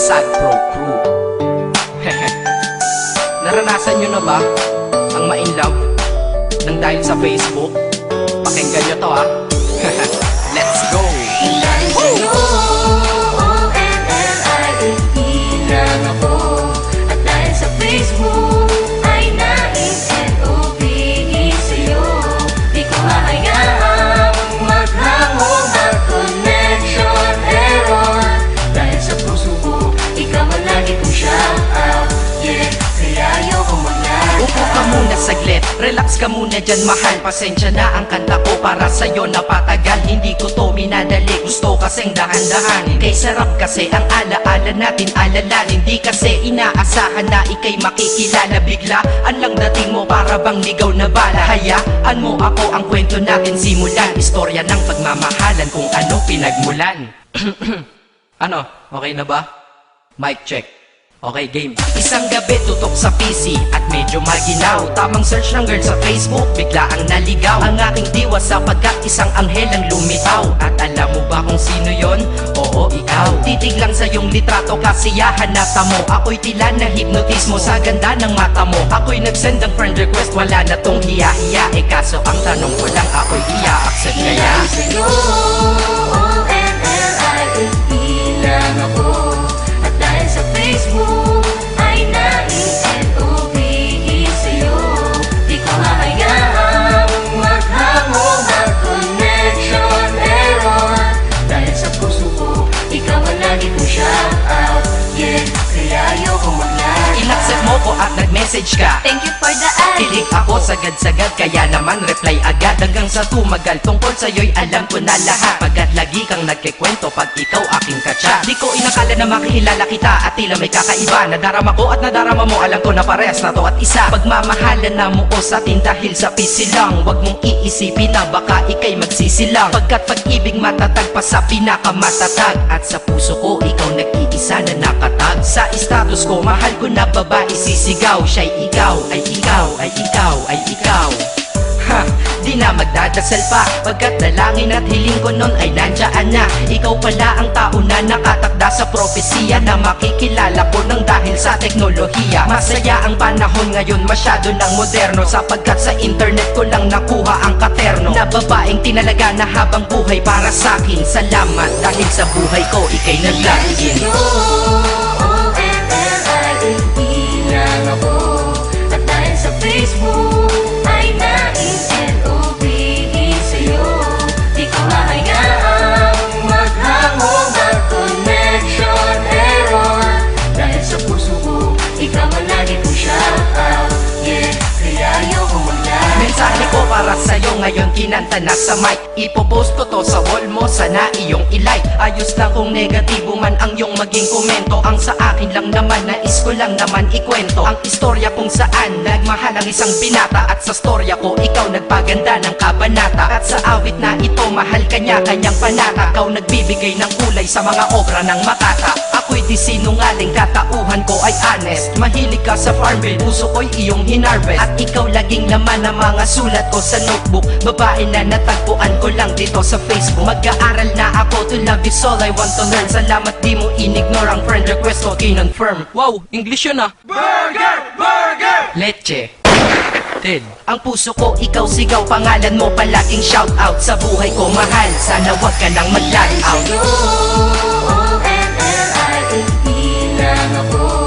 Sad Pro Crew. Naranasan nyo na ba ang ma-inlove nang dahil sa Facebook? Pakinggan nyo to ha. Let's go! Dahil sa'yo, O-N-L-I-F-E lang ako. At dahil sa Facebook ay na-N-O-V-E sa'yo. Di ko hahayaang maghango, mag-connection error. Dahil sa puso ko, ikaw ang lagi kong shout out. Yeah, kaya ayoko mag-lag. Upo ka muna saglit, relax ka muna dyan mahal. Pasensya na ang kanta ko para sa'yo napatagal. Hindi ko to minadali, gusto kasing dahan-dahanin. Kay sarap kasi ang alaala natin alalanin. Di kasi inaasahan na ikay makikilala. Biglaan lang dating mo para bang ligaw na bala. Hayaan mo ako ang kwento natin simulan. Istorya ng pagmamahalan kung ano pinagmulan. Ano, okay na ba? Mic check. Okay, game. Isang gabi tutok sa PC at medyo maginaw. Tamang search ng girl sa Facebook, bigla ang naligaw. Ang aking diwa sapagkat isang anghel ang lumitaw. At alam mo ba kung sino yon? Oo, ikaw. Titig lang sa iyong litrato, kasiyahan na tamo. Ako'y tila na hipnotismo sa ganda ng mata mo. Ako'y nagsend ng friend request, wala na tong hiya-hiya. Kaso ang tanong ko lang, ako'y i-accept kaya? Dahil sa'yo, O-N-L-I-F-E lang ako. At dahil sa Facebook ay na-N-O-V-E sa'yo. Di ko hahayaang maghango, mag-connection error. Dahil sa puso ko, ikaw ang lagi kong shout out. Yeah, kaya ayoko mag-lag. In-accept mo ko at nag-message ka. Thank you for the ad. Kilig ako sagad-sagad, kaya naman reply agad. Hanggang sa tumagal, tungkol sa'yo'y alam ko na lahat. Pagkat lagi kang nagkikwento pag ikaw aking katsa. Di ko inakala na makikilala kita at tila may kakaiba. Nadarama ko at nadarama mo, alam ko na parehas na to at isa. Pagmamahalan na mo ko sa atin dahil sa PC lang. Huwag mong iisipin na baka ikay magsisilang. Pagkat pag-ibig matatag pa sa pinakamatatag. At sa puso ko, ikaw nag-iisa na nakatag. Sa status ko, mahal ko na babae sisigaw. Siya'y ikaw, ay ikaw, ay ikaw, ay ikaw. Ha, di na magdadasal pa. Pagkat dalangin at hiling ko nun ay nandiyan na. Ikaw pala ang tao na nakatakda sa propesiya. Na makikilala ko nang dahil sa teknolohiya. Masaya ang panahon ngayon, masyado ng moderno. Sapagkat sa internet ko lang nakuha ang katerno. Na babaeng tinalaga na habang buhay para sa'kin. Salamat dahil sa buhay ko ikay naglagin. O-N-L-I-F-E lang ako. At dahil sa Facebook ay na-N-O-V-E sa'yo. Di ko hahayaang maghango, mag-connection error. Dahil sa puso ko, ikaw ang lagi kong shout out. Yeah, kaya ayoko mag-lag. Mensahe ko para sa'yo ngayon kinanta na sa mic. Ipopost ko to sa wall mo, sana iyong ilike. Ayos lang kung negatibo man ang iyong maging komento. Ang sa akin lang naman, nais ko lang naman ikwento ang istorya kung saan nagmahal ang isang binata. At sa storya ko, ikaw nagpaganda ng kabanata. At sa awit na ito, mahal kanya kanyang panata. Ikaw nagbibigay ng kulay sa mga obra ng Makata. Ako'y di sinungaling, katauhan ko ay honest. Mahilig ka sa farmville, puso ko'y iyong hinarvest. At ikaw laging laman ng mga sulat ko sa notebook. Babae na natagpuan ko lang dito sa Facebook. Mag-aaral na ako, to love is all I want to learn. Salamat di mo inignore ang friend request ko, kinonfirm. Wow, English yun ah. Burger! Burger! Leche. Ted. Ang puso ko, ikaw sigaw, pangalan mo palaging shout out. Sa buhay ko mahal, sana wag ka nang mag-lag out. O-N-L-I-F-E lang ako.